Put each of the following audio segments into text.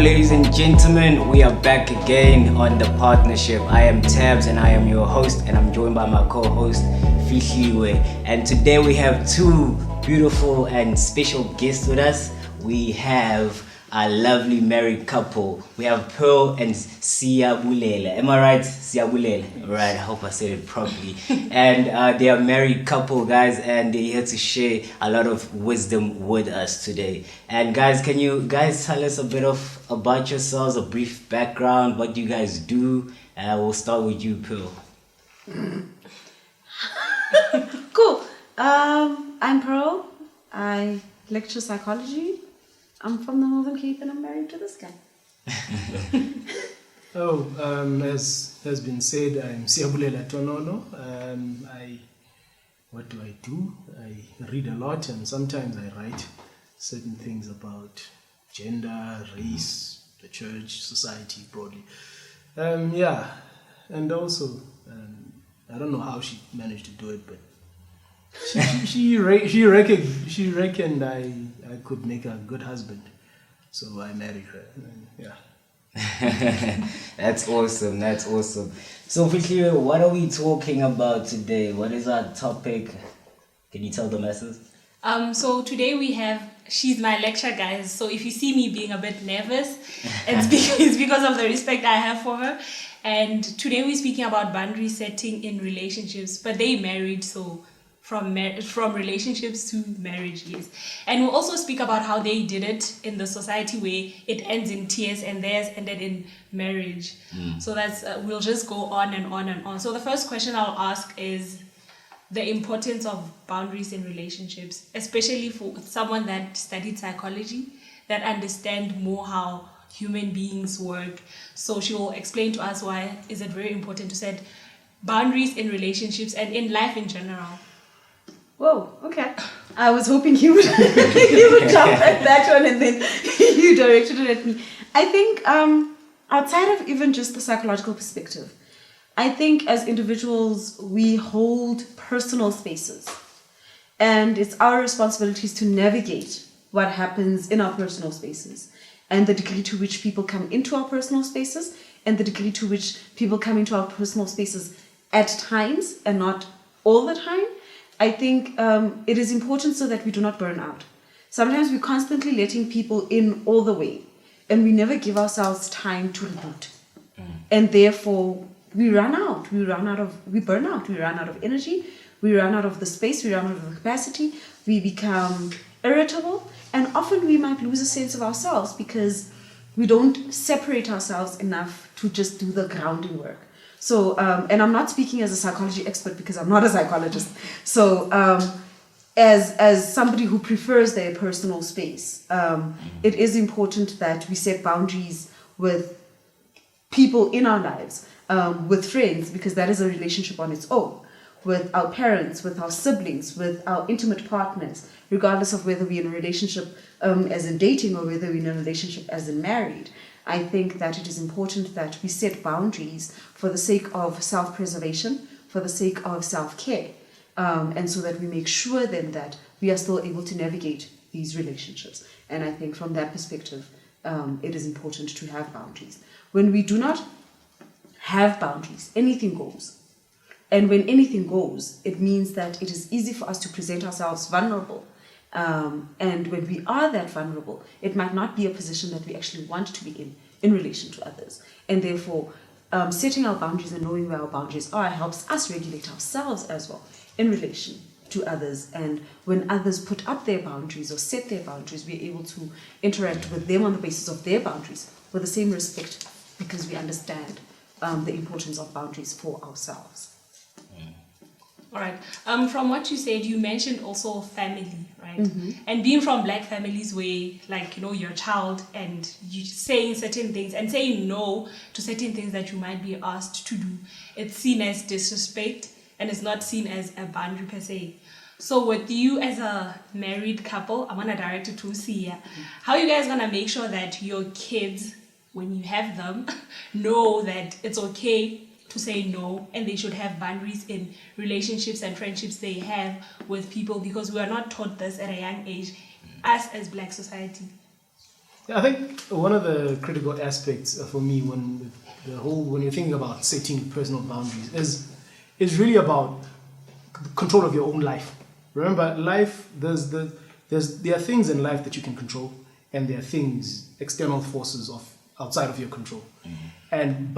ladies and gentlemen, we are back again on the partnership. I am Tabs and I am your host, and I'm joined by my co-host Fihliwe. And today we have two beautiful and special guests with us. We have a lovely married couple. We have Pearl and Siyabulela. Am I right? Siyabulela. Right, I hope I said it properly. And they are married couple, guys, and they're here to share a lot of wisdom with us today. And guys, can you guys tell us a bit about yourselves, a brief background, what you guys do? We'll start with you, Pearl. Cool. I'm Pearl. I lecture psychology. I'm from the Northern Cape and I'm married to this guy. As has been said, I'm Siyabulela Tonono. What do I do? I read a lot and sometimes I write certain things about gender, race, the church, society broadly. And also, I don't know how she managed to do it, but she reckoned I could make a good husband, so I married her. That's awesome. So, Fihliwe, what are we talking about today? What is our topic? Can you tell the masses? So today she's my lecture, guys. So if you see me being a bit nervous, it's because of the respect I have for her. And today we're speaking about boundary setting in relationships, but they married, so from relationships to marriage, yes. And we'll also speak about how they did it in the society where it ends in tears and theirs ended in marriage. So that's we'll just go on and on and on. So the first question I'll ask is the importance of boundaries in relationships, especially for someone that studied psychology, that understand more how human beings work. So she will explain to us why is it very important to set boundaries in relationships and in life in general. Whoa, okay. I was hoping you would jump at that one and then you directed it at me. I think outside of even just the psychological perspective, I think as individuals, we hold personal spaces. And it's our responsibilities to navigate what happens in our personal spaces and the degree to which people come into our personal spaces and the degree to which people come into our personal spaces at times and not all the time. I think it is important so that we do not burn out. Sometimes we're constantly letting people in all the way and we never give ourselves time to reboot. And therefore, we burn out, we run out of energy, we run out of the space, we run out of the capacity, we become irritable, and often we might lose a sense of ourselves because we don't separate ourselves enough to just do the grounding work. So, and I'm not speaking as a psychology expert because I'm not a psychologist. So, as somebody who prefers their personal space, it is important that we set boundaries with people in our lives, with friends, because that is a relationship on its own, with our parents, with our siblings, with our intimate partners, regardless of whether we're in a relationship as in dating or whether we're in a relationship as in married. I think that it is important that we set boundaries for the sake of self-preservation, for the sake of self-care, and so that we make sure then that we are still able to navigate these relationships. And I think from that perspective, it is important to have boundaries. When we do not have boundaries, anything goes. And when anything goes, it means that it is easy for us to present ourselves vulnerable. And when we are that vulnerable, it might not be a position that we actually want to be in relation to others. And therefore, setting our boundaries and knowing where our boundaries are helps us regulate ourselves as well in relation to others. And when others put up their boundaries or set their boundaries, we're able to interact with them on the basis of their boundaries with the same respect because we understand the importance of boundaries for ourselves. All right. From what you said, you mentioned also family, right? Mm-hmm. And being from Black families where, you're a child and you saying certain things and saying no to certain things that you might be asked to do, it's seen as disrespect and it's not seen as a boundary per se. So with you as a married couple, I'm going to direct it to Sia. How are you guys going to make sure that your kids, when you have them, know that it's okay to say no and they should have boundaries in relationships and friendships they have with people, because we are not taught this at a young age, us as Black society? I think one of the critical aspects for me when you're thinking about setting personal boundaries is really about control of your own life. Remember, life there are things in life that you can control, and there are things, external forces outside of your control. And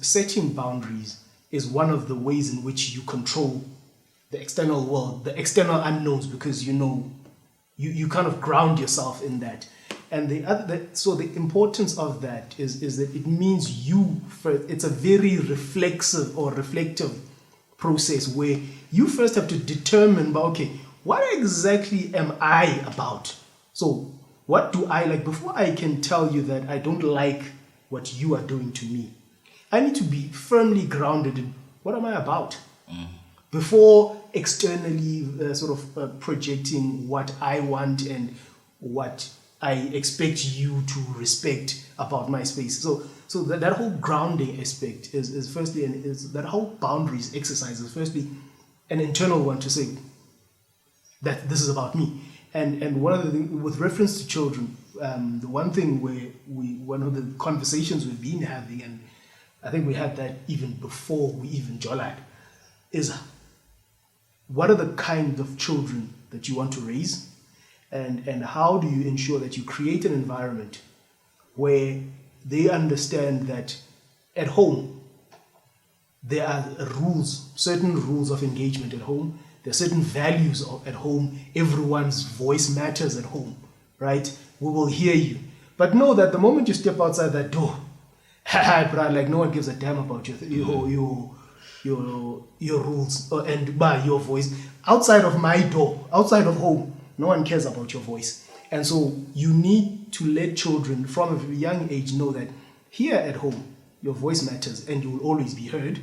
setting boundaries is one of the ways in which you control the external world, the external unknowns, because you kind of ground yourself in that. And so the importance of that is that it means it's a very reflexive or reflective process where you first have to determine, okay, what exactly am I about? So what do I like? Before I can tell you that I don't like what you are doing to me, I need to be firmly grounded in what am I about? Before externally projecting what I want and what I expect you to respect about my space. So that whole grounding aspect is firstly, and is that whole boundaries exercise is firstly an internal one to say that this is about me. And one of the things with reference to children, the one thing one of the conversations we've been having, and I think we had that even before we even jolad, is what are the kind of children that you want to raise, and how do you ensure that you create an environment where they understand that at home there are certain rules of engagement at home. There are certain values at home. Everyone's voice matters at home, right? We will hear you. But know that the moment you step outside that door, like no one gives a damn about your rules and by your voice. Outside of my door, outside of home, no one cares about your voice. And so you need to let children from a young age know that here at home, your voice matters and you will always be heard.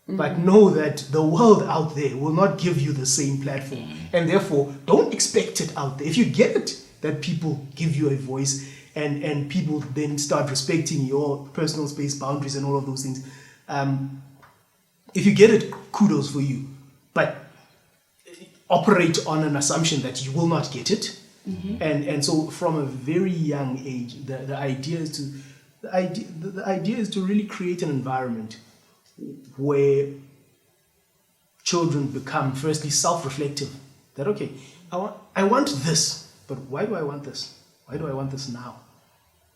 But know that the world out there will not give you the same platform. And therefore, don't expect it out there. If you get it, that people give you a voice and people then start respecting your personal space boundaries and all of those things. If you get it, kudos for you. But operate on an assumption that you will not get it. And so from a very young age, the idea is to really create an environment where children become firstly self-reflective, that okay, I want this, but why do I want this? Why do I want this now?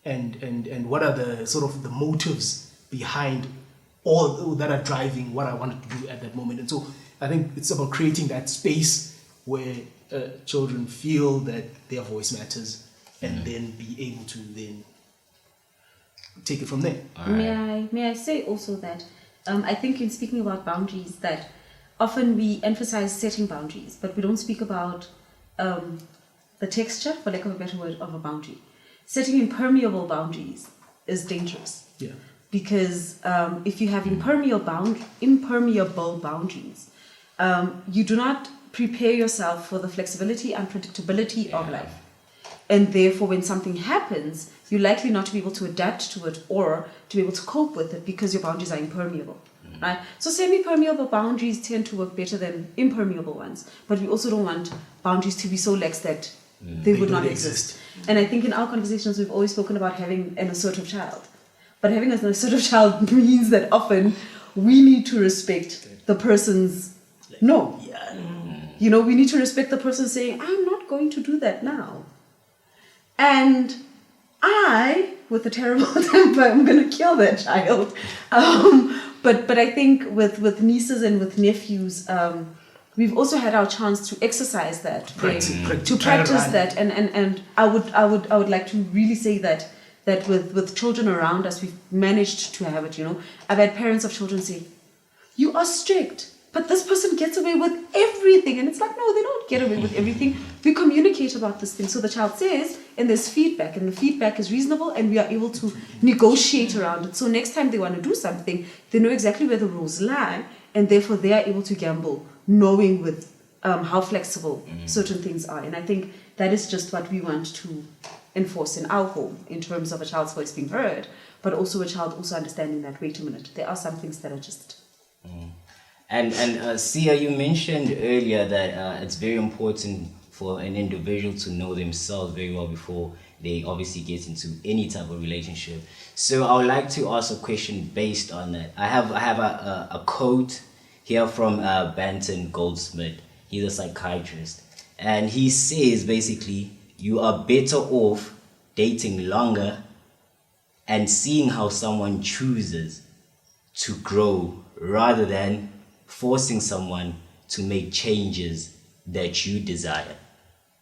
And what are the sort of the motives behind all that are driving what I wanted to do at that moment? And so I think it's about creating that space where children feel that their voice matters, and then be able to then take it from there. Right. May I say also that I think in speaking about boundaries, that often we emphasize setting boundaries, but we don't speak about the texture, for lack of a better word, of a boundary. Setting impermeable boundaries is dangerous. Yeah. Because if you have impermeable boundaries, you do not prepare yourself for the flexibility and predictability of life. And therefore, when something happens, you're likely not to be able to adapt to it or to be able to cope with it because your boundaries are impermeable. Right? So semi-permeable boundaries tend to work better than impermeable ones. But we also don't want boundaries to be so lax that they would not exist. And I think in our conversations, we've always spoken about having an assertive child. But having an assertive child means that often we need to respect the person's no. You know, we need to respect the person saying, I'm not going to do that now. And I, with a terrible temper, I'm going to kill that child. But I think with nieces and with nephews, we've also had our chance to exercise that, to practice that, and I would like to really say that with children around us, we've managed to have it. You know, I've had parents of children say, "You are strict, but this person gets away with everything," and it's like, no, they don't get away with everything. We communicate about this thing, so the child says, and there's feedback, and the feedback is reasonable, and we are able to negotiate around it. So next time they want to do something, they know exactly where the rules lie, and therefore they are able to gamble, knowing with how flexible certain things are. And I think that is just what we want to enforce in our home, in terms of a child's voice being heard, but also a child also understanding that, wait a minute, there are some things that are just... And Sia, you mentioned earlier that it's very important for an individual to know themselves very well before they obviously get into any type of relationship. So I would like to ask a question based on that. I have a quote here from Banton Goldsmith. He's a psychiatrist, and he says basically, you are better off dating longer and seeing how someone chooses to grow rather than forcing someone to make changes that you desire.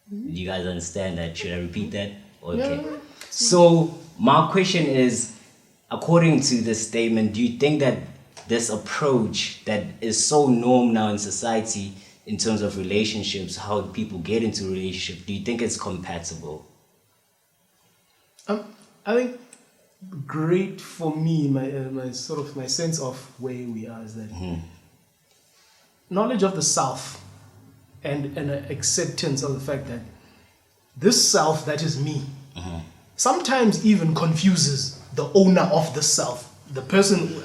Do you guys understand that? Should I repeat that? Okay. Yeah. So my question is, according to this statement, do you think that this approach that is so norm now in society in terms of relationships, how people get into relationships, do you think it's compatible? I think great for me, my sense of where we are is that knowledge of the self and an acceptance of the fact that this self that is me sometimes even confuses the owner of the self, the person.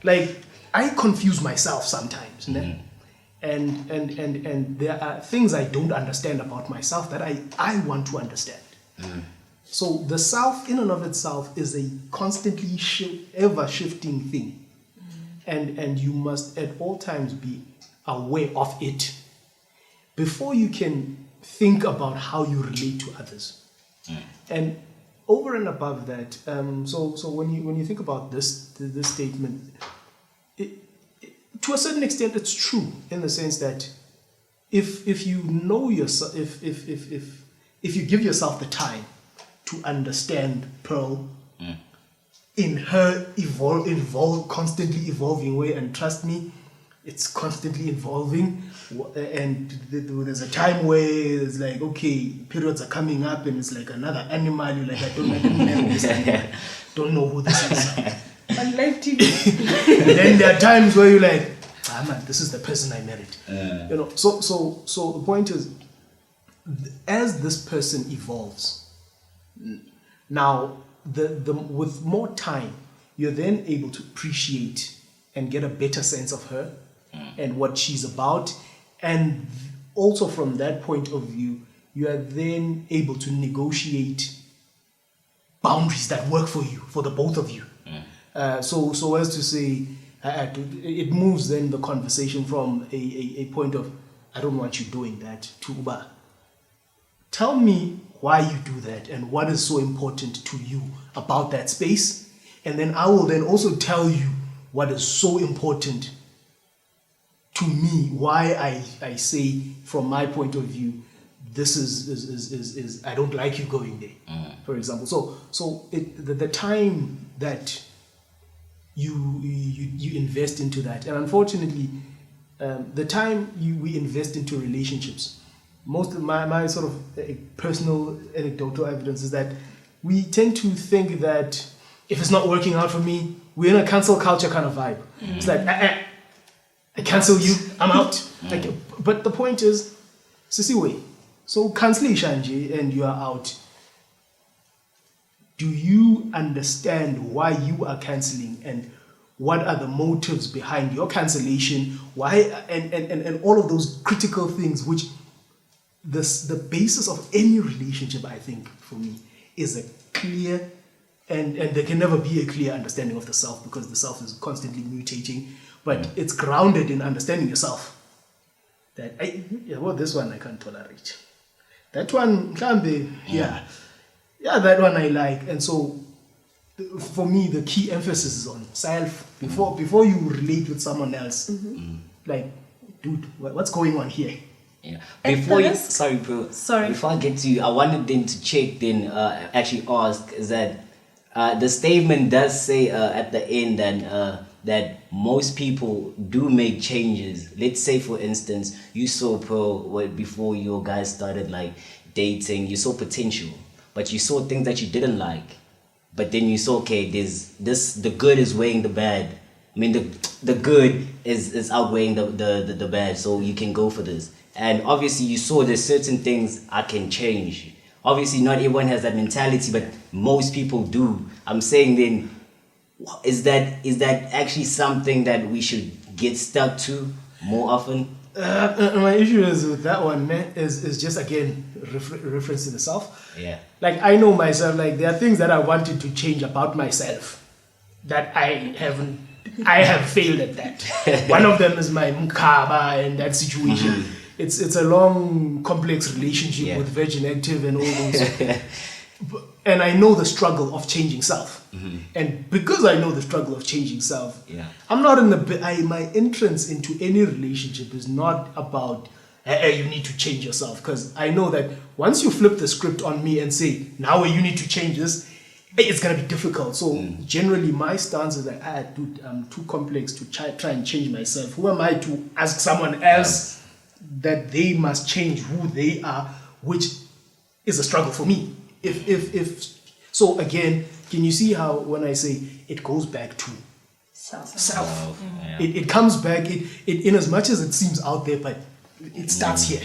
Like I confuse myself sometimes, and there are things I don't understand about myself that I want to understand. So the self in and of itself is a constantly ever shifting thing, and you must at all times be aware of it before you can think about how you relate to others. And over and above that, so when you think about this statement, to a certain extent it's true in the sense that if you know yourself, if you give yourself the time to understand Pearl in her constantly evolving way, and trust me, it's constantly evolving, and there's a time where it's like, okay, periods are coming up and it's like another animal, you're like, I don't know who this is. On live TV. And then there are times where you're like, man, this is the person I married. So the point is, as this person evolves, now with more time, you're then able to appreciate and get a better sense of her and what she's about. And also from that point of view, you are then able to negotiate boundaries that work for you, for the both of you. So as to say, it moves then the conversation from a point of, I don't want you doing that, to Uba, tell me why you do that and what is so important to you about that space. And then I will then also tell you what is so important to me, why I say from my point of view, this is I don't like you going there, for example. So the time that you invest into that, and unfortunately, the time we invest into relationships, most of my sort of personal anecdotal evidence is that we tend to think that if it's not working out for me, we're in a cancel culture kind of vibe. It's like, I cancel you, I'm out. But the point is, Sisiwe, so cancellation and you are out. Do you understand why you are cancelling and what are the motives behind your cancellation? Why and all of those critical things, which the basis of any relationship, I think, for me, is a clear and there can never be a clear understanding of the self, because the self is constantly mutating, but it's grounded in understanding yourself. That this one I can't tolerate. That one can be, that one I like. And so for me, the key emphasis is on self before you relate with someone else. Like, dude, what's going on here? Yeah. Before you, Sorry. Before I get to you, I wanted them to check. Then actually ask is that the statement does say at the end that most people do make changes. Let's say, for instance, you saw Pearl before you guys started like dating. You saw potential, but you saw things that you didn't like. But then you saw, okay, the good is weighing the bad. I mean, the good is outweighing the bad, so you can go for this. And obviously you saw there's certain things I can change. Obviously not everyone has that mentality, but most people do. I'm saying then, is that actually something that we should get stuck to more often? My issue is with that one, man, is just again reference to the self. Yeah. Like I know myself. Like there are things that I wanted to change about myself that I have failed at that. One of them is my mukaba and that situation. It's a long, complex relationship with Virgin Active and all those. And I know the struggle of changing self. And because I know the struggle of changing self, I'm not in my entrance into any relationship is not about you need to change yourself. Because I know that once you flip the script on me and say, now you need to change this, it's going to be difficult. So generally my stance is like, dude, I'm too complex to try and change myself. Who am I to ask someone else that they must change who they are, which is a struggle for me. If so, again, can you see how when I say it goes back to self? It comes back. It in as much as it seems out there, but it starts here.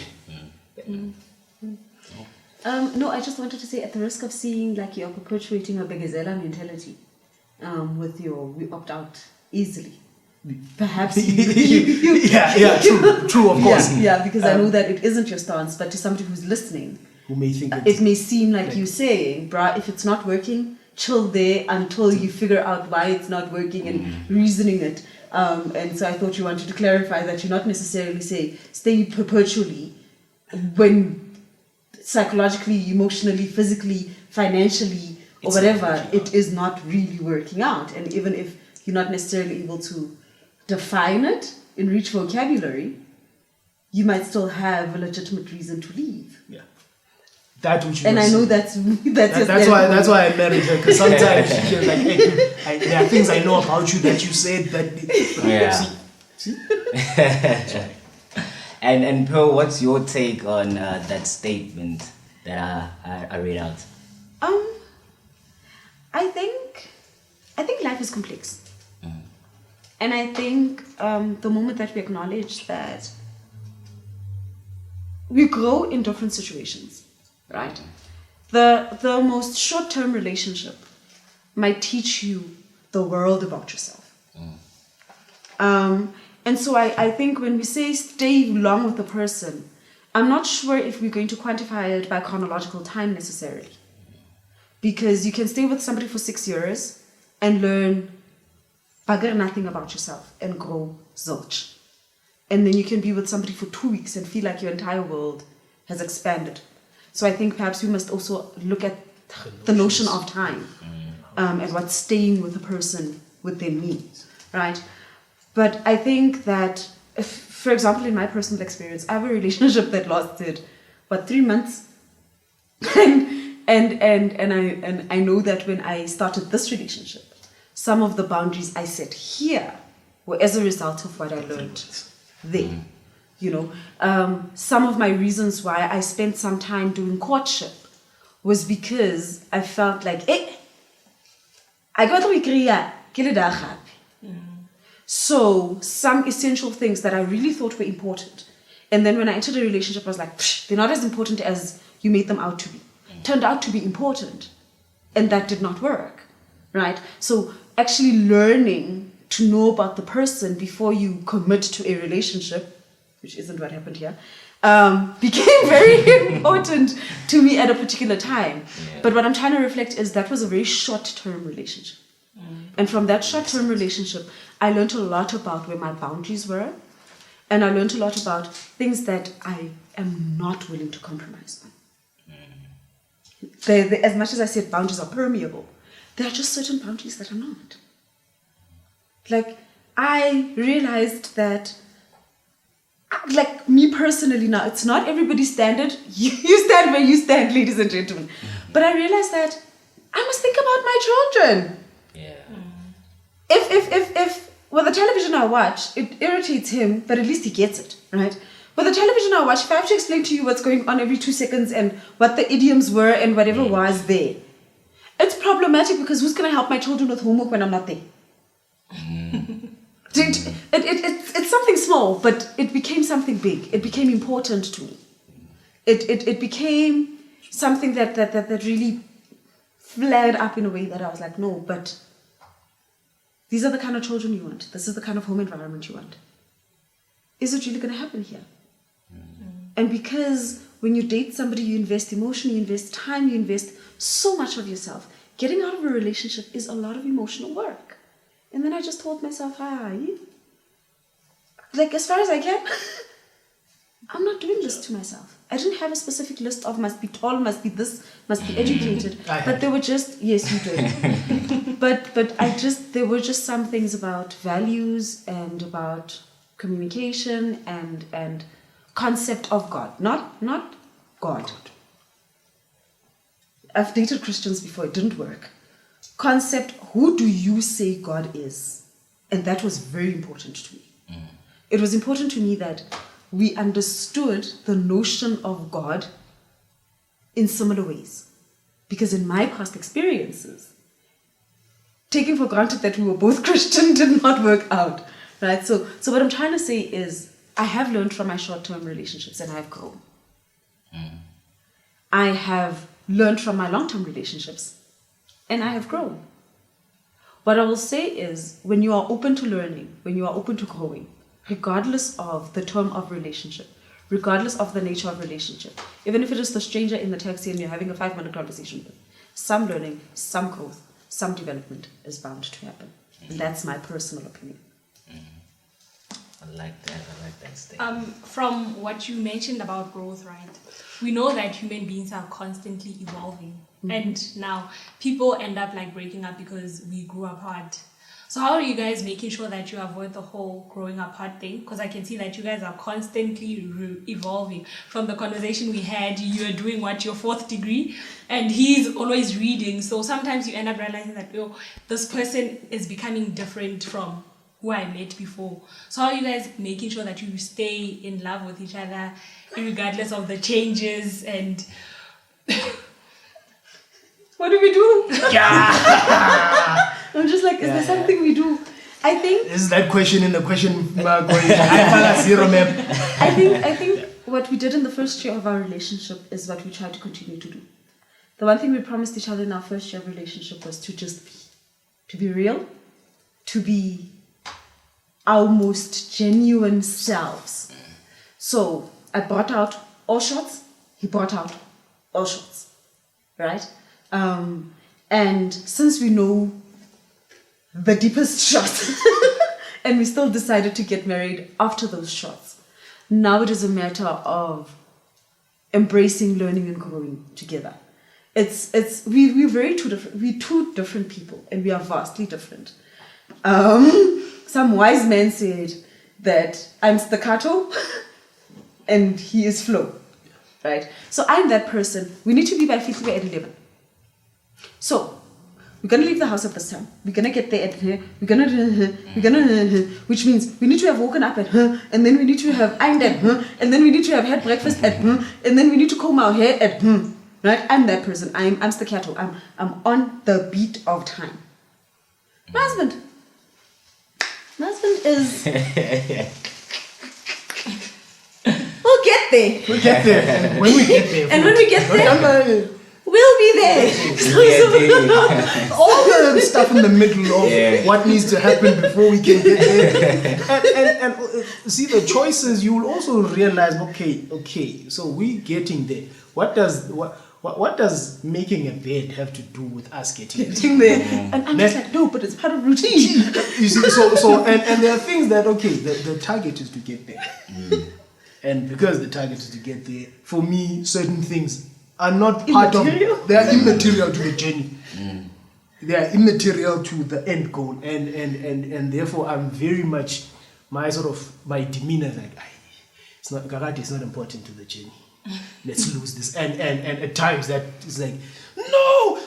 No, I just wanted to say, at the risk of seeing like you're perpetuating a Begazela mentality, with we opt out easily. Perhaps true, of course. Yeah, because I know that it isn't your stance, but to somebody who's listening, who may think it may seem like you saying, bruh, if it's not working, chill there until you figure out why it's not working and reasoning it. And so I thought you wanted to clarify that you're not necessarily staying perpetually when psychologically, emotionally, physically, financially, or whatever, it is not really working out. And even if you're not necessarily able to define it in rich vocabulary, you might still have a legitimate reason to leave. Yeah. That which and I know that's why I married her, because sometimes she feels like, hey, dude, there are things I know about you that you said that. See? And Pearl, what's your take on that statement that I read out? I think life is complex, and I think the moment that we acknowledge that we grow in different situations. Right? The most short-term relationship might teach you the world about yourself. And so I think when we say stay long with the person, I'm not sure if we're going to quantify it by chronological time necessarily. Because you can stay with somebody for 6 years and learn bugger nothing about yourself and grow zilch. And then you can be with somebody for 2 weeks and feel like your entire world has expanded. So I think perhaps we must also look at the notion of time and what's staying with a person within me, right? But I think that, for example, in my personal experience, I have a relationship that lasted, 3 months? and I know that when I started this relationship, some of the boundaries I set here were as a result of what I learned there. You know, some of my reasons why I spent some time doing courtship was because I felt like, I got to be So some essential things that I really thought were important. And then when I entered a relationship, I was like, they're not as important as you made them out to be. Turned out to be important. And that did not work, right? So actually learning to know about the person before you commit to a relationship, which isn't what happened here, became very important to me at a particular time. Yeah. But what I'm trying to reflect is that was a very short-term relationship. And from that short-term relationship, I learned a lot about where my boundaries were. And I learned a lot about things that I am not willing to compromise on. As much as I said boundaries are permeable, there are just certain boundaries that are not. Like, I realized that, like me personally now, it's not everybody's standard. You stand where you stand, ladies and gentlemen. But I realized that I must think about my children. Yeah. If with the television I watch, it irritates him, but at least he gets it, right? With the television I watch, if I have to explain to you what's going on every 2 seconds and what the idioms were and whatever was there, it's problematic because who's going to help my children with homework when I'm not there? It's something small, but it became something big. It became important to me. It became something that really flared up in a way that I was like, no, but these are the kind of children you want. This is the kind of home environment you want. is it really going to happen here? And because when you date somebody, you invest emotion, you invest time, you invest so much of yourself. Getting out of a relationship is a lot of emotional work. And then I just told myself, like, as far as I can, I'm not doing this to myself. I didn't have a specific list of must be tall, must be this, must be educated. But there were just, yes, you did. but there were just some things about values and about communication and concept of God. Not God. I've dated Christians before, it didn't work. Concept, who do you say God is? And that was very important to me. It was important to me that we understood the notion of God in similar ways. Because in my past experiences, taking for granted that we were both Christian did not work out. Right? So what I'm trying to say is, I have learned from my short-term relationships and I have grown. I have learned from my long-term relationships and I have grown. What I will say is, when you are open to learning, when you are open to growing, regardless of the term of relationship, regardless of the nature of relationship, even if it is the stranger in the taxi and you're having a 5-minute conversation with, some learning, some growth, some development is bound to happen. And that's my personal opinion. I like that statement. From what you mentioned about growth, right? We know that human beings are constantly evolving. And now people end up like breaking up because we grew apart. So how are you guys making sure that you avoid the whole growing apart thing? Because I can see that you guys are constantly evolving. From the conversation we had, you are doing your 4th degree, and he's always reading. So sometimes you end up realizing that, this person is becoming different from who I met before. So how are you guys making sure that you stay in love with each other regardless of the changes? And what do we do? I'm just like, is there something we do? I think is that question in the question mark going I think what we did in the first year of our relationship is what we try to continue to do. The one thing we promised each other in our first year of relationship was to just be. To be real, to be our most genuine selves. So I brought out all shots, he brought out all shots, right? And since we know the deepest shots, and we still decided to get married after those shots, now it is a matter of embracing, learning, and growing together. We're two different people, and we are vastly different. Some wise man said that I'm staccato and he is flow, right? So I'm that person. We need to be by 50 at 11. So we're going to leave the house at this time. We're going to get there at which means we need to have woken up at and then we need to have ironed at and then we need to have had breakfast at and then we need to comb our hair at right? I'm that person. I'm staccato. I'm on the beat of time. My husband is... We'll get there. And when we get there... We'll be there. All the stuff in the middle of what needs to happen before we can get there. And see, the choices, you will also realize, okay, so we're getting there. What does making a bed have to do with us getting there? And I'm just like, no, but it's part of routine. You see, so there are things that, the target is to get there. And because the target is to get there, for me, certain things are not part of, they are immaterial to the journey. They are immaterial to the end goal. And therefore, I'm very much, my demeanor is like, it's not important to the journey. Let's lose this. And at times that is like, no,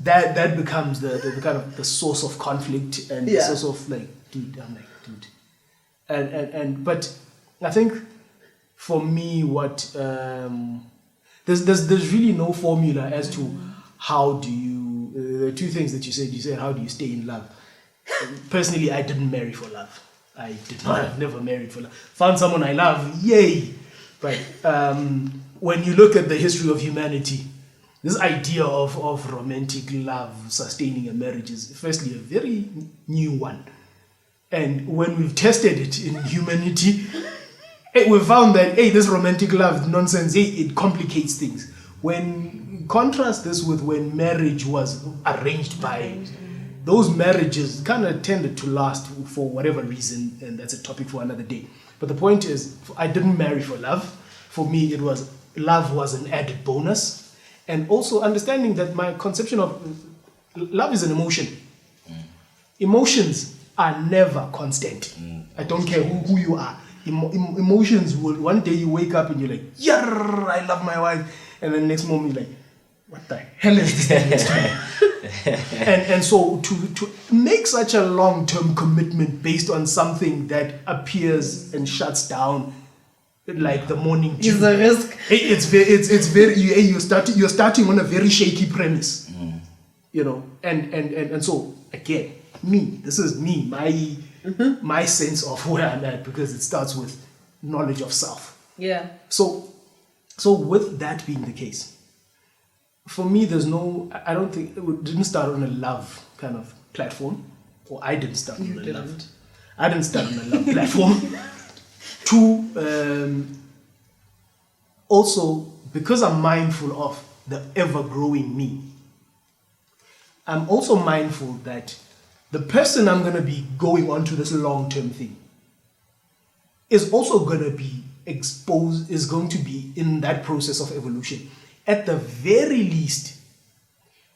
that becomes the kind of the source of conflict and the source of like, dude. But I think for me, what there's really no formula as to how do you. The two things that you said, how do you stay in love? Personally, I didn't marry for love. I did not. I've never married for love. Found someone I love, yay! But when you look at the history of humanity, this idea of romantic love sustaining a marriage is firstly a very new one. And when we've tested it in humanity, we found that, hey, this romantic love nonsense, hey, it complicates things. When contrast this with when marriage was arranged by, those marriages kind of tended to last for whatever reason, and that's a topic for another day. But the point is, I didn't marry for love. For me, love was an added bonus. And also understanding that my conception of love is an emotion. Emotions are never constant. I don't care who you are. Emotions will, one day you wake up and you're like, yeah, I love my wife. And then next moment you're like, what the hell is this? and so to make such a long-term commitment based on something that appears and shuts down like the morning dew, is a risk. It's very you're starting on a very shaky premise, you know, and so again, this is me, my sense of where I'm at, because it starts with knowledge of self. Yeah. So with that being the case, for me, I don't think it didn't start on a love kind of platform, or I didn't start on a love. I didn't start on a love platform. Two, also because I'm mindful of the ever-growing me, I'm also mindful that the person I'm going to be going on to this long-term thing is also going to be exposed, is going to be in that process of evolution. At the very least,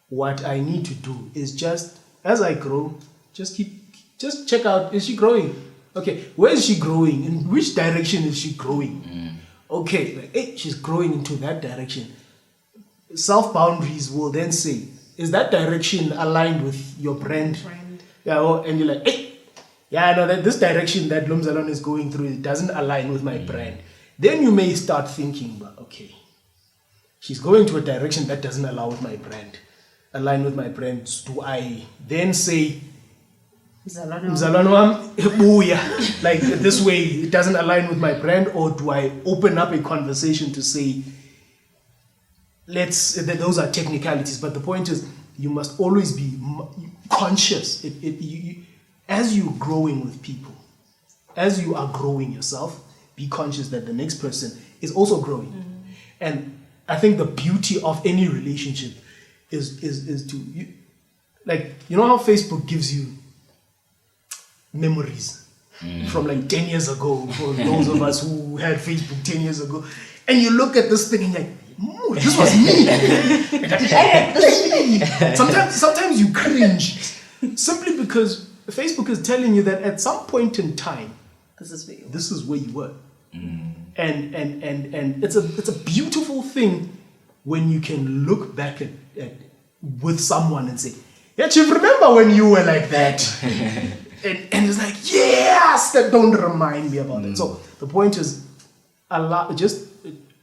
what I need to do is just, as I grow, just check out, is she growing? Okay, where is she growing? In which direction is she growing? Okay, like, hey, she's growing into that direction. Self-boundaries will then say, is that direction aligned with your brand? Yeah, and you're like, hey, yeah, I know that this direction that Lumzalon is going through, it doesn't align with my brand. Then you may start thinking, but okay, she's going to a direction that doesn't align with my brand. Do I then say, Mzalano, like this way, it doesn't align with my brand, or do I open up a conversation to say, those are technicalities, but the point is, you must always be conscious. As you're growing with people, as you are growing yourself, be conscious that the next person is also growing. And I think the beauty of any relationship is to, you know how Facebook gives you memories from like 10 years ago, for those of us who had Facebook 10 years ago, and you look at this thing and you're like, this was me. Sometimes you cringe simply because Facebook is telling you that at some point in time, this is where you were. And it's a beautiful thing when you can look back at with someone and say, yeah, Chief, remember when you were like that? and it's like, yes, that don't remind me about it. So the point is,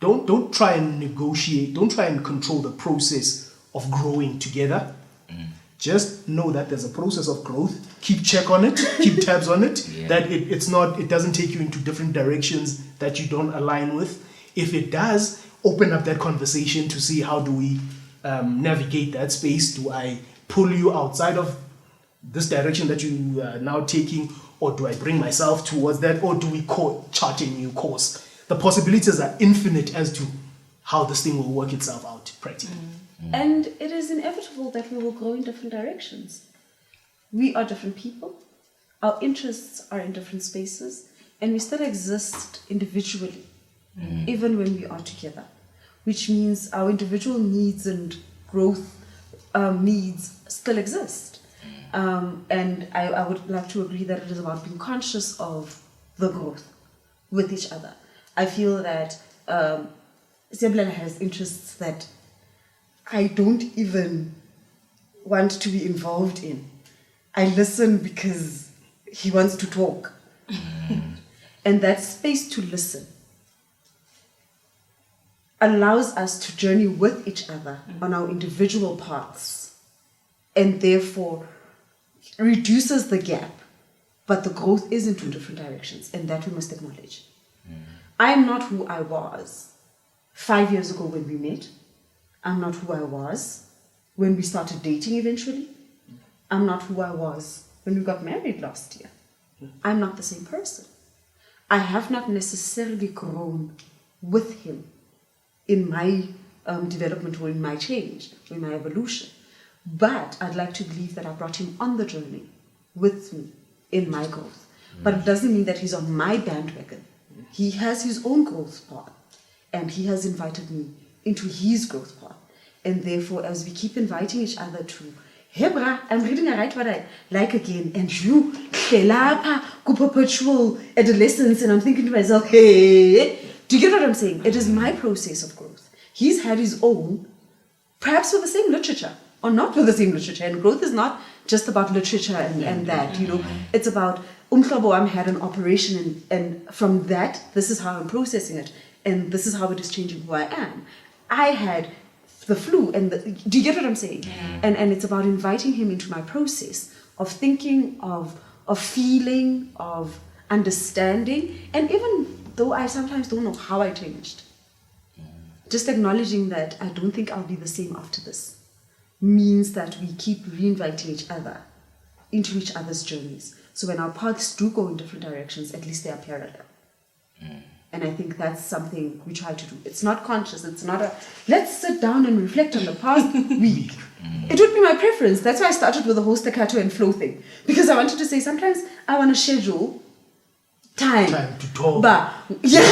don't try and negotiate, don't try and control the process of growing together. Just know that there's a process of growth. Keep check on it, keep tabs on it, that it doesn't take you into different directions that you don't align with. If it does, open up that conversation to see, how do we navigate that space? Do I pull you outside of this direction that you are now taking, or do I bring myself towards that, or do we chart a new course? The possibilities are infinite as to how this thing will work itself out practically. And it is inevitable that we will grow in different directions. We are different people, our interests are in different spaces, and we still exist individually, even when we are together, which means our individual needs and growth needs still exist. And I would like to agree that it is about being conscious of the growth with each other. I feel that Siyabulela has interests that I don't even want to be involved in. I listen because he wants to talk. And that space to listen allows us to journey with each other on our individual paths, and therefore reduces the gap, but the growth is in two different directions, and that we must acknowledge. I'm not who I was 5 years ago when we met. I'm not who I was when we started dating eventually. I'm not who I was when we got married last year. I'm not the same person. I have not necessarily grown with him in my development or in my change or in my evolution. But I'd like to believe that I brought him on the journey with me in my growth. But it doesn't mean that he's on my bandwagon. He has his own growth path, and he has invited me into his growth path. And therefore, as we keep inviting each other to, hey brah, I'm reading I write what I like again, and you, Shelapa, go perpetual adolescence, and I'm thinking to myself, hey, do you get what I'm saying? It is my process of growth. He's had his own, perhaps with the same literature, or not with the same literature. And growth is not just about literature and that, you know. It's about, Umhlobo had an operation, and from that, this is how I'm processing it, and this is how it is changing who I am. I had the flu, and do you get what I'm saying? And it's about inviting him into my process of thinking, of feeling, of understanding, and even though I sometimes don't know how I changed, just acknowledging that I don't think I'll be the same after this means that we keep reinviting each other into each other's journeys. So when our paths do go in different directions, at least they are parallel. And I think that's something we try to do. It's not conscious. It's not a, let's sit down and reflect on the past week. It would be my preference. That's why I started with the whole staccato and flow thing. Because I wanted to say, sometimes I want to schedule time to talk. But, yeah.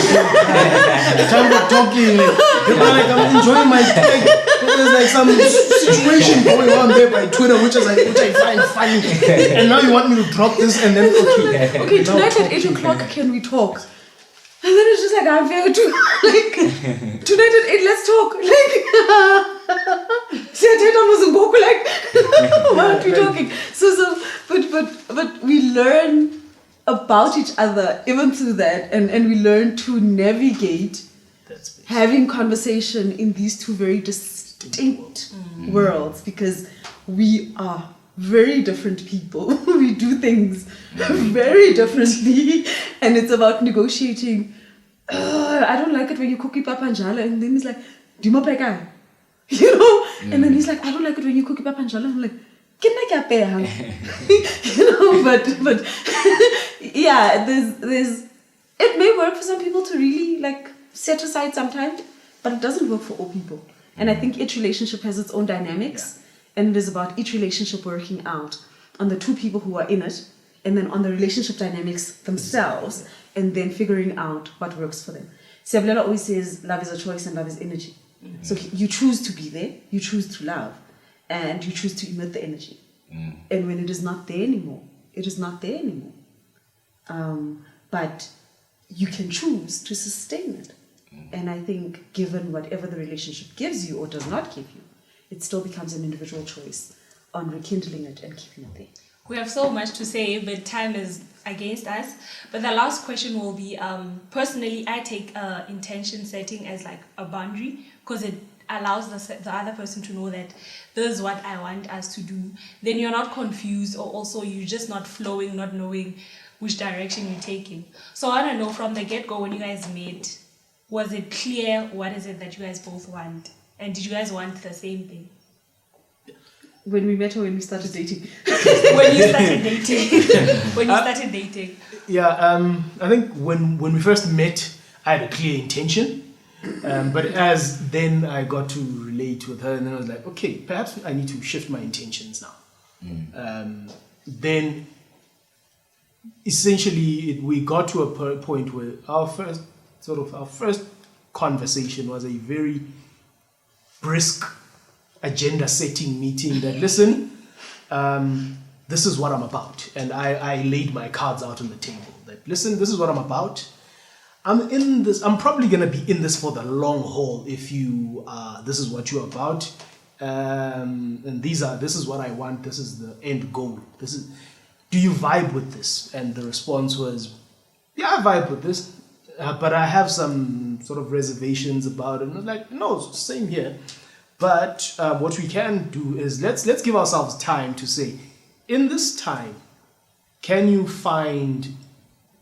Time for talking. Like, I'm enjoying my day. There's like some situation going on there by Twitter, which I find funny. And now you want me to drop this and then, okay, tonight at 8 o'clock, can we talk? And then it's just like, I'm very too, like, tonight at 8, let's talk. Like, why aren't we talking? But we learn about each other even through that, and we learn to navigate having conversation in these two very distinct worlds, because we are very different people. We do things very differently, and it's about negotiating. I don't like it when you cook papa njala, and then he's like, do you guy? You know? And then he's like, I don't like it when you cook papa njala. I'm like, you know, but yeah, there's it may work for some people to really like set aside some time, but it doesn't work for all people. And I think each relationship has its own dynamics, and it is about each relationship working out on the two people who are in it, and then on the relationship dynamics themselves, and then figuring out what works for them. Siyabulela always says love is a choice and love is energy. So you choose to be there, you choose to love, and you choose to emit the energy. And when it is not there anymore, it is not there anymore. But you can choose to sustain it. And I think given whatever the relationship gives you or does not give you, it still becomes an individual choice on rekindling it and keeping it there. We have so much to say, but time is against us. But the last question will be, personally, I take intention setting as like a boundary, because it allows the other person to know that this is what I want us to do. Then you're not confused, or also you're just not flowing, not knowing which direction you're taking. So I want to know from the get-go, when you guys met, was it clear what is it that you guys both want? And did you guys want the same thing? When we met or when we started dating? When you started dating. Yeah, I think when we first met, I had a clear intention. But as then I got to relate with her, and then I was like, okay, perhaps I need to shift my intentions now. Then essentially we got to a point where our first conversation was a very brisk agenda setting meeting that, listen, this is what I'm about. And I laid my cards out on the table. That, listen, this is what I'm about. I'm in this. I'm probably gonna be in this for the long haul. If you, this is what you're about, and this is what I want. This is the end goal. Do you vibe with this? And the response was, yeah, I vibe with this, but I have some sort of reservations about it. And I was like, no, same here. But what we can do is let's give ourselves time to say, in this time, can you find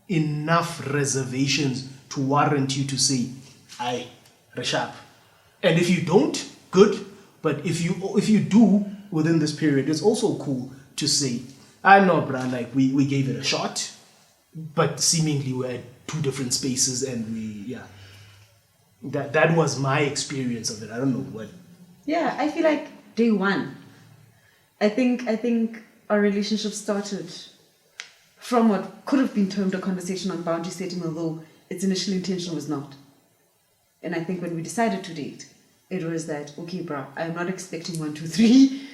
enough reservations to warrant you to say, aye, Rashab? And if you don't, good. But if you do within this period, it's also cool to say, I know, bruh, like we gave it a shot. but seemingly we're at two different spaces, and that was my experience of it. I don't know what. Yeah, I feel like day one, I think our relationship started from what could have been termed a conversation on boundary setting, although its initial intention was not. And I think when we decided to date, it was that, okay, bro, I'm not expecting 1, 2, 3,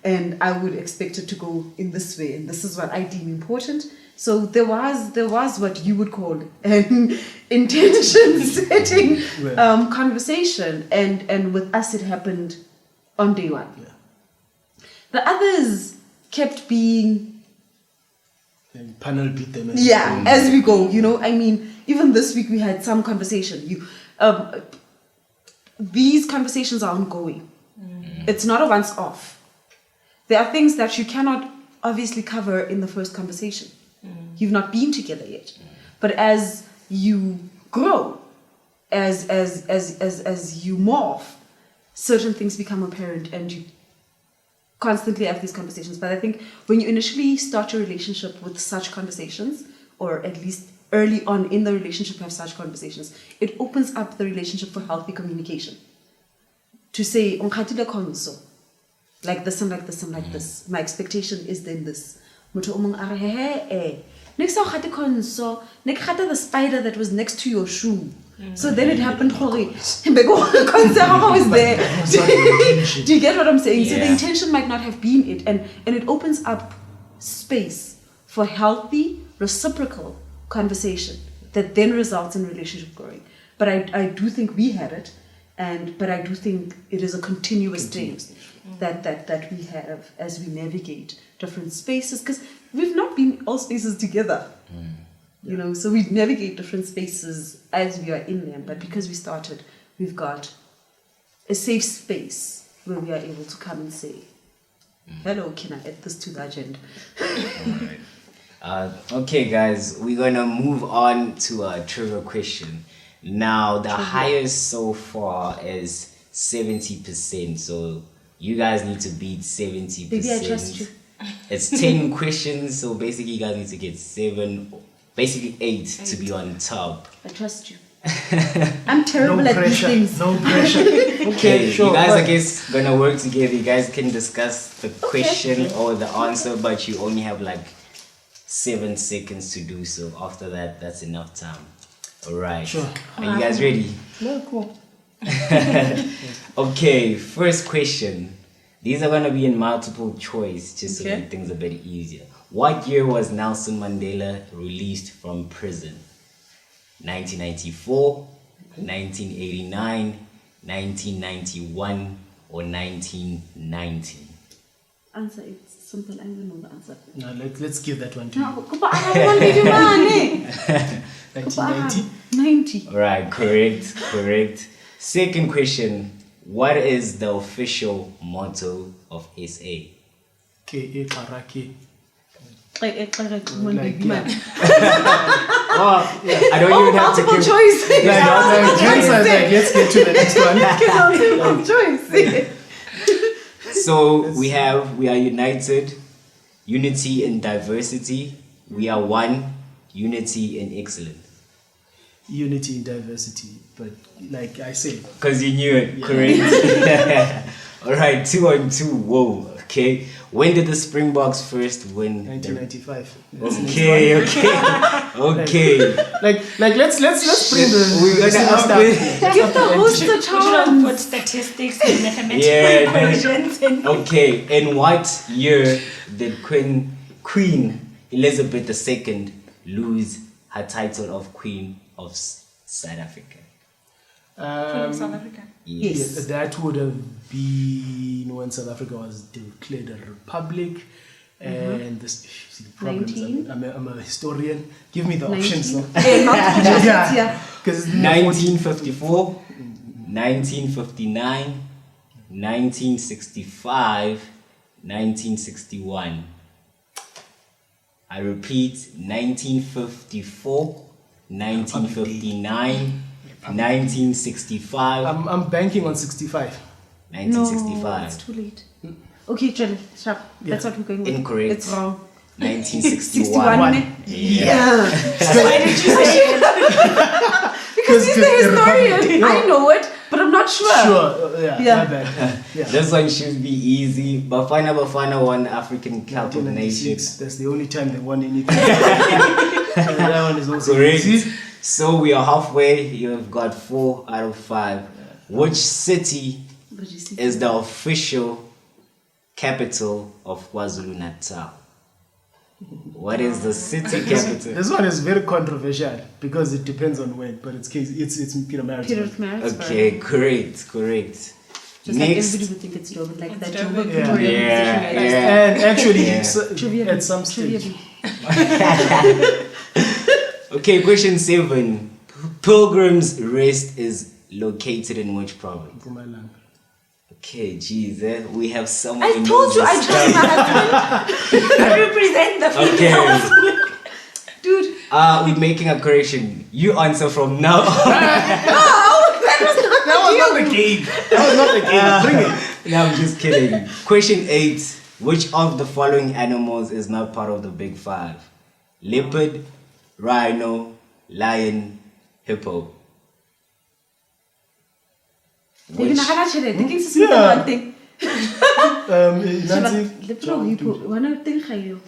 and I would expect it to go in this way, and this is what I deem important. So there was what you would call an intention setting conversation, and with us it happened on day one. Yeah. The others kept being And panel beat them. as we go. I mean, even this week we had some conversation. These conversations are ongoing. It's not a once off. There are things that you cannot obviously cover in the first conversation. You've not been together yet. But as you grow, as you morph, certain things become apparent, and you constantly have these conversations. But I think when you initially start your relationship with such conversations, or at least early on in the relationship have such conversations, it opens up the relationship for healthy communication. To say, like this and like this and like this. My expectation is then this. Next time, the spider that was next to your shoe. So then it happened. How is there? Do you get what I'm saying? So the intention might not have been it, and it opens up space for healthy, reciprocal conversation that then results in relationship growing. But I do think we had it, but I do think it is a continuous thing that we have as we navigate different spaces, because we've not been all spaces together. So we navigate different spaces as we are in them, but because we started, we've got a safe space where we are able to come and say, hello, can I add this to the agenda? Okay, guys, we're gonna move on to a trivia question. Now, the highest so far is 70%, so you guys need to beat 70%. Baby, I trust you. It's 10 questions, so basically you guys need to get 8 to be on top. I trust you. I'm terrible at these things. No pressure. Okay, sure. You guys, I guess, gonna work together. You guys can discuss the question or the answer, but you only have like 7 seconds to do so. After that, that's enough time. All right. Sure. Are you guys ready? No, cool. Okay, first question. These are gonna be in multiple choice, just to make things a bit easier. What year was Nelson Mandela released from prison? 1994, 1989, 1991, or 1990? Answer, it's simple. I don't know the answer. No, let's give that one to you. 1990. 90. All right, correct. Second question. What is the official motto of SA? Like, I yeah. I don't even have to multiple give... choice. Let's get to the next one. Multiple choice. So we are united, unity in diversity. We are one, unity in excellence. Unity in diversity, but like I said, because you knew it, correct? All right, 2 on 2. Whoa, okay. When did the Springboks first win? 1995. Okay. Like let's bring the. We're gonna up it. Give the host a We should have chance. put statistics and mathematical equations in. Okay, in what year did Queen Elizabeth II lose her title of Queen of South Africa? South Africa. Yes. That would have been when South Africa was declared a republic. And the problem is I'm a historian. Give me the options now. Yeah. 1954, 1959, 1965, 1961. I repeat, 1954, 1959, 1965. I'm banking on 65. 1965. No, it's too late. Okay, Jenny, sharp. That's what we're going with. Incorrect. It's wrong. 1961. 61. Yeah. Why did you say it? Because he's the historian. No. I know it, but I'm not sure. Sure. Yeah. My bad. Yeah. This one should be easy. Bafana won African Cup of 1996. Nations. That's the only time they won anything. That one is also Correct. easy. So we are halfway. You've got 4 out of 5. Which city is the official capital of KwaZulu-Natal? What is the city capital? This one is very controversial because it depends on when, but it's Peter Maritz. Okay, correct. Just like Next, everybody would think it's Durban, like that Durban. Durban Yeah. Pretoria Yeah, position, right? yeah. And actually, Yeah. Trivia at beat, some trivia stage, beat. okay, question 7. Pilgrim's Rest is located in which province? Mpumalanga. Okay, geez, we have someone. I who told knows you I this trust stuff. my husband. I represent the Okay. females. Dude, We're making a correction. You answer from now on. That was not the game. That was not the game. Bring it. No, I'm just kidding. Question 8. Which of the following animals is not part of the big 5? Leopard, rhino, lion, hippo. they're gonna have to they think it's Yeah. one thing. Nancy, One thing, Khayo.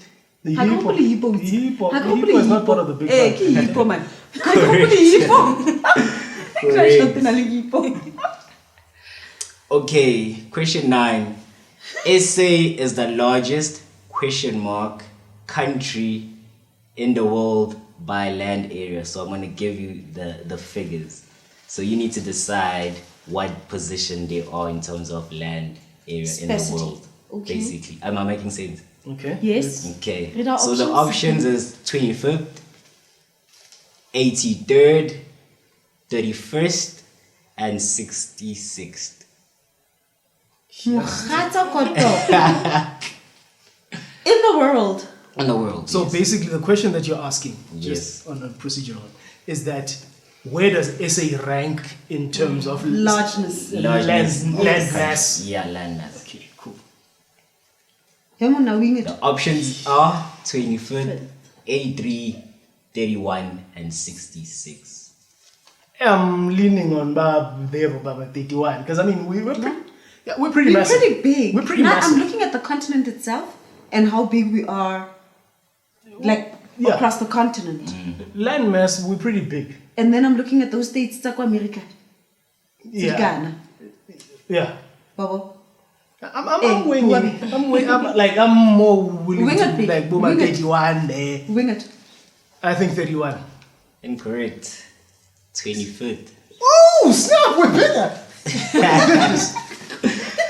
the I can't believe hippo. hippo. I The can't hippo believe is not part of the big Eh, five. ke hippo, man. I can't believe hippo. Correct. Something like hippo. Okay, question 9. SA is the largest country in the world by land area. So I'm going to give you the figures. So you need to decide what position they are in terms of land area in the Sparsity. world. Okay. Basically. Am I making sense? Okay. Yes. Okay. Read our So the options. options is 25th, 83rd, 31st, and 66th. Mokgata koto. In the world. In the world. So yes. basically, the question that you're asking, Yes. just on a procedural, is that where does SA rank in terms of Largeness. Largeness land of the country. mass? Yeah, land mass. Okay, cool. Hemo na wing it. The options are 25th, 83, 31, and 66. I'm leaning on Baba 31 because I mean we're pretty We're massive. pretty big. We're pretty now massive. I'm looking at the continent itself and how big we are, like Yeah. across the continent. Land mass, we're pretty big. And then I'm looking at those states, South America, Yeah. Ghana, Yeah. Babo. I'm winging. I'm more willing Wing to it, big. like Boma Wing it. 31 there. Wing it. I think 31. Incorrect. 25th. Oh, snap, we're bigger.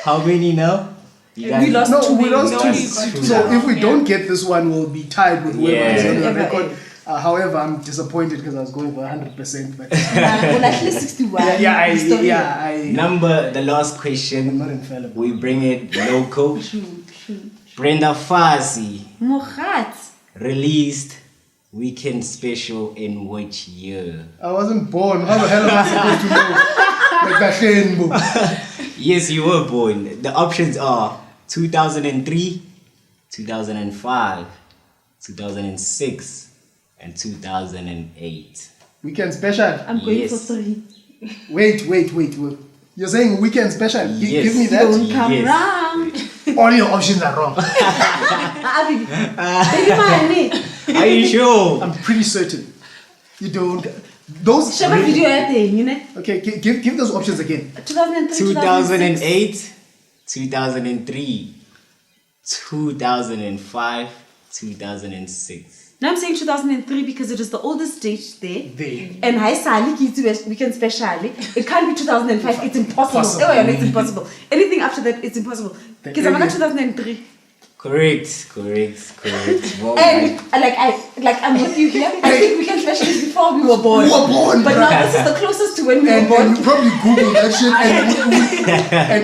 How many now? You guys- We lost No, two. we lost No, two. you got two. So if we Yeah. don't get this one, we'll be tied with whoever is on the Yeah. record. However, I'm disappointed because I was going for 100%. But Well, actually 61. Historia. The last question. I'm not infallible. We bring it local. Brenda Fassie Mogat. released Weekend Special in which year? I wasn't born. How the hell am I supposed to know? Like that rainbow. Yes, you were born. The options are 2003, 2005, 2006, and 2008. Weekend special. I'm going Yes. for 3. Wait. You're saying weekend special? Yes. Give me that. Don't come Yes. round. All your options are wrong. Baby, money. Are you sure? I'm pretty certain. You don't. Those. Show my video at the, you know? Okay, give those options again. 2003, 2008, 2003, 2005, 2006. Now I'm saying 2003 because it is the oldest date there. There. And High Sali Weekend Specially. It can't be 2005. It's impossible. Possible. Oh, yeah, it's impossible. Anything after that, it's impossible. The Because I'm earlier- not 2003. Correct. Well, And I'm with you here. I think Weekend Special is before we were born. We were born, But bruh. now this is the closest to when we were And born. you probably Googled that shit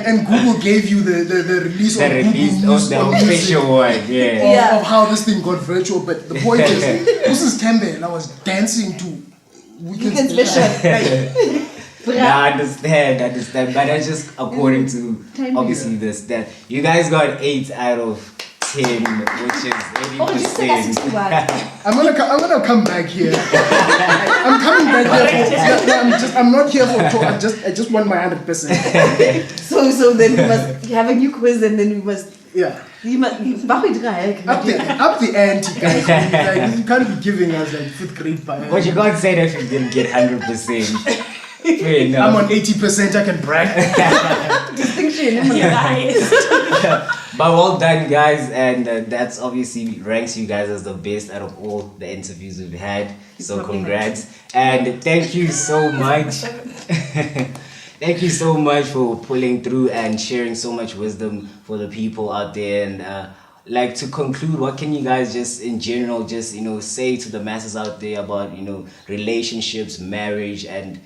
and Google gave you the release the of release Google of News the on music official one, yeah. Yeah. of how this thing got virtual. But the point is, this is Tembe and I was dancing to Weekend Weekend Special. Special. Like, Now I understand, but that's just according to Time obviously this that you guys got 8 out of 10, which is 80%. Oh, you said that's 61. I'm gonna come back here. I'm coming back here. I'm not here for talk. I just want my 100%. So then we must have a new quiz, and then we must. Yeah. You must. Up the ante, guys. Like, you can't be giving us like 5th grade biology. But you can't say that if you didn't get 100%. Fair enough. I'm on 80%. I can brag. Distinction. But well done, guys, and that's obviously ranks you guys as the best out of all the interviews we've had. So congrats, and thank you so much. Thank you so much for pulling through and sharing so much wisdom for the people out there. And like, to conclude, what can you guys just in general just say to the masses out there about relationships, marriage, and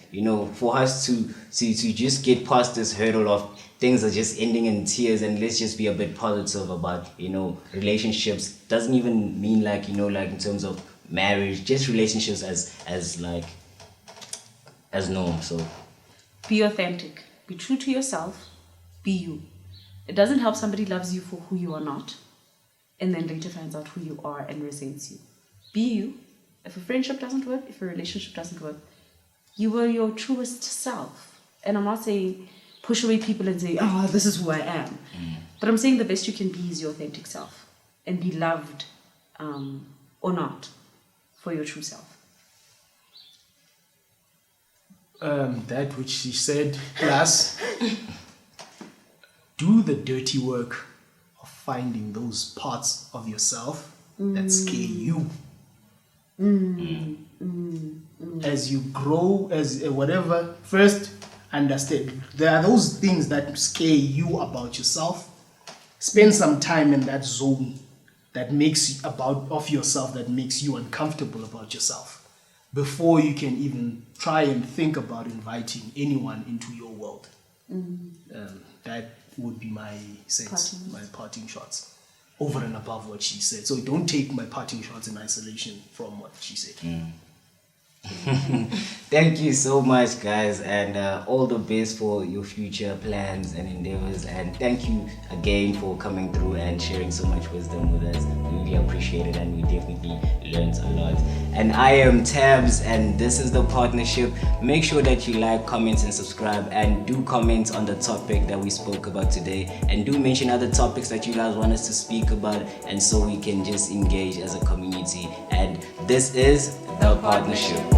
for us to just get past this hurdle of things are just ending in tears, and let's just be a bit positive about relationships. Doesn't even mean like like in terms of marriage, just relationships as norm. So Be authentic. Be true to yourself. Be you. It doesn't help somebody loves you for who you are not, and then later finds out who you are and resents you. Be you. If a friendship doesn't work, if a relationship doesn't work, you were your truest self. And I'm not saying push away people and say, oh, this is who I am. But I'm saying the best you can be is your authentic self, and be loved or not for your true self. That which she said, plus do the dirty work of finding those parts of yourself that scare you. As you grow, as whatever, first understand there are those things that scare you about yourself. Spend some time in that zone that makes of yourself that makes you uncomfortable about yourself before you can even try and think about inviting anyone into your world. That would be my sense, my parting shots, over and above what she said. So don't take my parting shots in isolation from what she said. Thank you so much, guys, and all the best for your future plans and endeavors. And thank you again for coming through and sharing so much wisdom with us. We really appreciate it, and we definitely learned a lot. And I am Tabs, and this is The Partnership. Make sure that you like, comment, and subscribe, and do comment on the topic that we spoke about today, and do mention other topics that you guys want us to speak about, and so we can just engage as a community. And this is The Partnership.